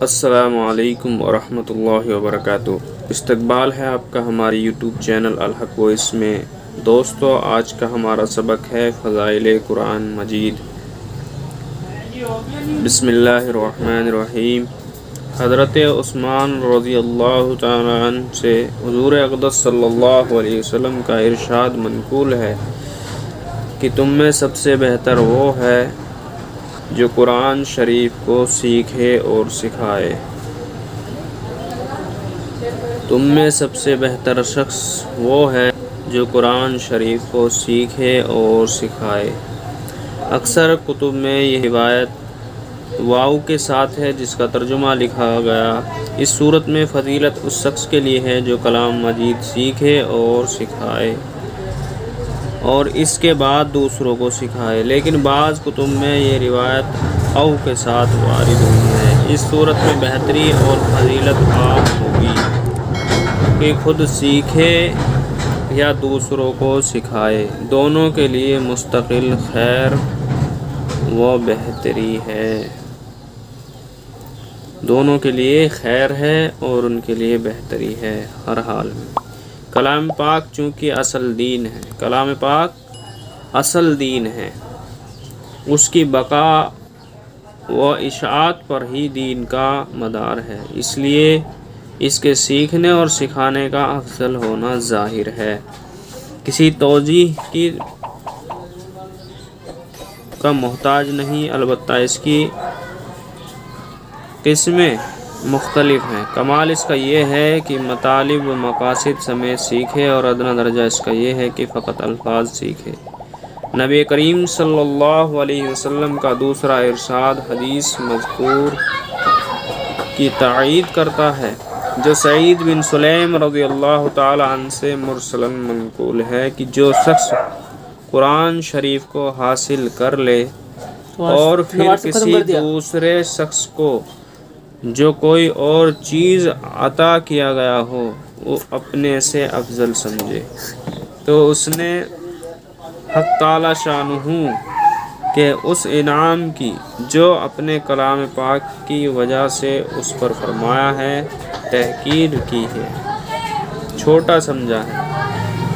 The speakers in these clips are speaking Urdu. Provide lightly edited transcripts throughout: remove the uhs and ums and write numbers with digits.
السلام علیکم ورحمۃ اللہ وبرکاتہ۔ استقبال ہے آپ کا ہماری یوٹیوب چینل الحق وائس میں۔ دوستو، آج کا ہمارا سبق ہے فضائل قرآن مجید۔ بسم اللہ الرحمن الرحیم۔ حضرت عثمان رضی اللہ تعالیٰ عنہ سے حضور اقدس صلی اللہ علیہ وسلم کا ارشاد منقول ہے کہ تم میں سب سے بہتر وہ ہے جو قرآن شریف کو سیکھے اور سکھائے۔ تم میں سب سے بہتر شخص وہ ہے جو قرآن شریف کو سیکھے اور سکھائے۔ اکثر کتب میں یہ روایت واو کے ساتھ ہے جس کا ترجمہ لکھا گیا۔ اس صورت میں فضیلت اس شخص کے لیے ہے جو کلام مجید سیکھے اور سکھائے اور اس کے بعد دوسروں کو سکھائے، لیکن بعض کتب میں یہ روایت او کے ساتھ وارد ہوئی ہے۔ اس صورت میں بہتری اور فضیلت عام ہوگی کہ خود سیکھے یا دوسروں کو سکھائے، دونوں کے لیے مستقل خیر و بہتری ہے۔ دونوں کے لیے خیر ہے اور ان کے لیے بہتری ہے ہر حال میں۔ کلام پاک چونکہ اصل دین ہے، کلام پاک اصل دین ہے، اس کی بقا و اشاعت پر ہی دین کا مدار ہے، اس لیے اس کے سیکھنے اور سکھانے کا افضل ہونا ظاہر ہے۔ کسی توضیح کا محتاج نہیں، البتہ اس کی قسمیں مختلف ہیں۔ کمال اس کا یہ ہے کہ مطالب و مقاصد سمیت سیکھے اور ادنیٰ درجہ اس کا یہ ہے کہ فقط الفاظ سیکھے۔ نبی کریم صلی اللہ علیہ وسلم کا دوسرا ارشاد حدیث مذکور کی تائید کرتا ہے جو سعید بن سلیم رضی اللہ تعالی عنہ سے مرسلاً منقول ہے کہ جو شخص قرآن شریف کو حاصل کر لے اور پھر کسی دوسرے شخص کو جو کوئی اور چیز عطا کیا گیا ہو وہ اپنے سے افضل سمجھے تو اس نے حق تعالی شانہ کے اس انعام کی جو اپنے کلام پاک کی وجہ سے اس پر فرمایا ہے تحقیر کی ہے، چھوٹا سمجھا ہے۔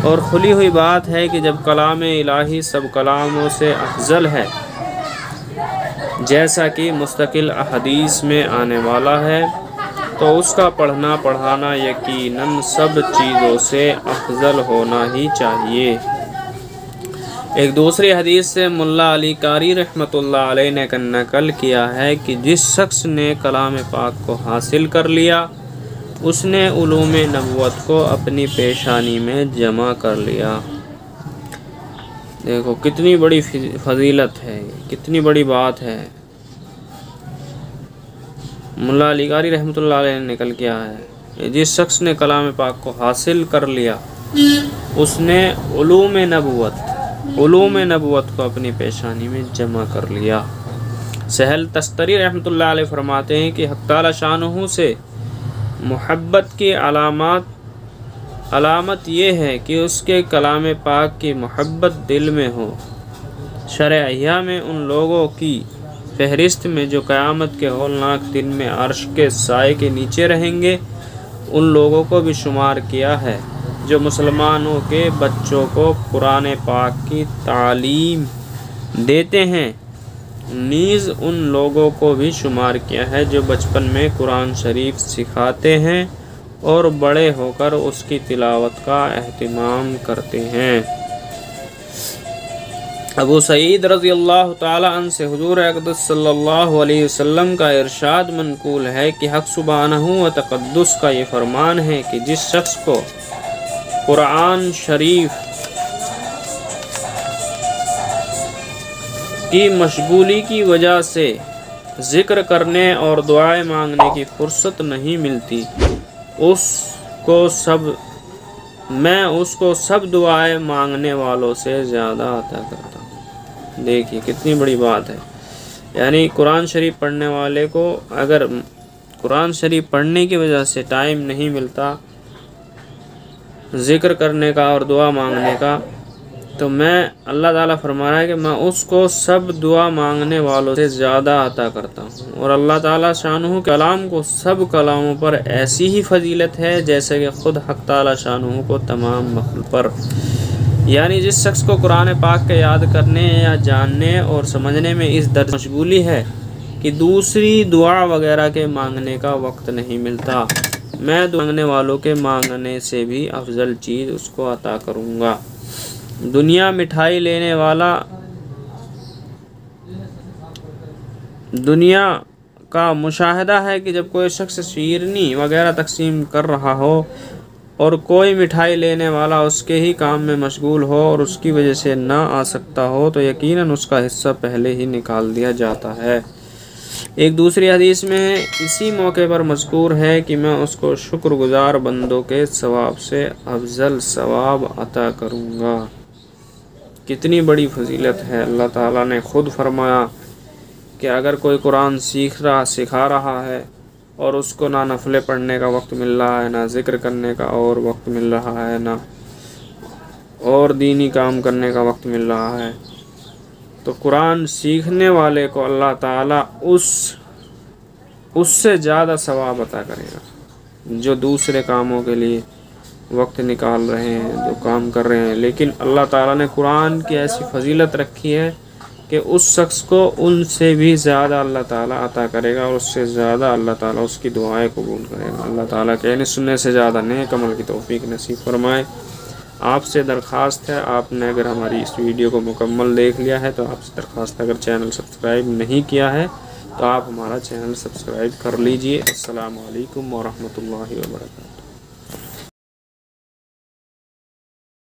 اور کھلی ہوئی بات ہے کہ جب کلام الہی سب کلاموں سے افضل ہے، جیسا کہ مستقل احادیث میں آنے والا ہے، تو اس کا پڑھنا پڑھانا یقیناً سب چیزوں سے افضل ہونا ہی چاہیے۔ ایک دوسری حدیث سے ملا علی قاری رحمۃ اللہ علیہ نے نقل کیا ہے کہ جس شخص نے کلام پاک کو حاصل کر لیا اس نے علوم نبوت کو اپنی پیشانی میں جمع کر لیا۔ دیکھو کتنی بڑی فضیلت ہے، کتنی بڑی بات ہے۔ ملا علی قاری رحمۃ اللہ علیہ نے نقل کیا ہے جس شخص نے کلام پاک کو حاصل کر لیا اس نے علوم نبوت کو اپنی پیشانی میں جمع کر لیا۔ سہل تستری رحمۃ اللہ علیہ فرماتے ہیں کہ حق تعالی شانہ سے محبت کی علامت یہ ہے کہ اس کے کلام پاک کی محبت دل میں ہو۔ شرع احیا میں ان لوگوں کی فہرست میں جو قیامت کے ہولناک دن میں عرش کے سائے کے نیچے رہیں گے ان لوگوں کو بھی شمار کیا ہے جو مسلمانوں کے بچوں کو قرآن پاک کی تعلیم دیتے ہیں، نیز ان لوگوں کو بھی شمار کیا ہے جو بچپن میں قرآن شریف سکھاتے ہیں اور بڑے ہو کر اس کی تلاوت کا اہتمام کرتے ہیں۔ ابو سعید رضی اللہ تعالی عنہ سے حضور اقدس صلی اللہ علیہ وسلم کا ارشاد منقول ہے کہ حق سبحانہ و تقدس کا یہ فرمان ہے کہ جس شخص کو قرآن شریف کی مشغولی کی وجہ سے ذکر کرنے اور دعائیں مانگنے کی فرصت نہیں ملتی میں اس کو سب دعائیں مانگنے والوں سے زیادہ عطا کرتا ہوں۔ دیکھیے کتنی بڑی بات ہے، یعنی قرآن شریف پڑھنے والے کو اگر قرآن شریف پڑھنے کی وجہ سے ٹائم نہیں ملتا ذکر کرنے کا اور دعا مانگنے کا، تو میں اللہ تعالیٰ فرما رہا ہے کہ میں اس کو سب دعا مانگنے والوں سے زیادہ عطا کرتا ہوں، اور اللہ تعالیٰ شانہ کلام کو سب کلاموں پر ایسی ہی فضیلت ہے جیسے کہ خود حق تعالیٰ شانہ کو تمام مخلوق پر۔ یعنی جس شخص کو قرآن پاک کے یاد کرنے یا جاننے اور سمجھنے میں اس درجے مشغولی ہے کہ دوسری دعا وغیرہ کے مانگنے کا وقت نہیں ملتا، میں مانگنے والوں کے مانگنے سے بھی افضل چیز اس کو عطا کروں گا۔ دنیا مٹھائی لینے والا، دنیا کا مشاہدہ ہے کہ جب کوئی شخص شیرنی وغیرہ تقسیم کر رہا ہو اور کوئی مٹھائی لینے والا اس کے ہی کام میں مشغول ہو اور اس کی وجہ سے نہ آ سکتا ہو تو یقیناً اس کا حصہ پہلے ہی نکال دیا جاتا ہے۔ ایک دوسری حدیث میں اسی موقع پر مذکور ہے کہ میں اس کو شکر گزار بندوں کے ثواب سے افضل ثواب عطا کروں گا۔ کتنی بڑی فضیلت ہے۔ اللہ تعالیٰ نے خود فرمایا کہ اگر کوئی قرآن سکھا رہا ہے اور اس کو نہ نفلیں پڑھنے کا وقت مل رہا ہے، نہ ذکر کرنے کا اور وقت مل رہا ہے، نہ اور دینی کام کرنے کا وقت مل رہا ہے، تو قرآن سیکھنے والے کو اللہ تعالیٰ اس سے زیادہ ثواب عطا کرے گا جو دوسرے کاموں کے لیے وقت نکال رہے ہیں، جو کام کر رہے ہیں۔ لیکن اللہ تعالیٰ نے قرآن کی ایسی فضیلت رکھی ہے کہ اس شخص کو ان سے بھی زیادہ اللہ تعالیٰ عطا کرے گا اور اس سے زیادہ اللہ تعالیٰ اس کی دعائیں قبول کرے گا۔ اللہ تعالیٰ کہنے سننے سے زیادہ نیک عمل کی توفیق نصیب فرمائے۔ آپ سے درخواست ہے، آپ نے اگر ہماری اس ویڈیو کو مکمل دیکھ لیا ہے تو آپ سے درخواست ہے، اگر چینل سبسکرائب نہیں کیا ہے تو آپ ہمارا چینل سبسکرائب کر لیجئے۔ السلام علیکم ورحمۃ اللہ وبرکاتہ۔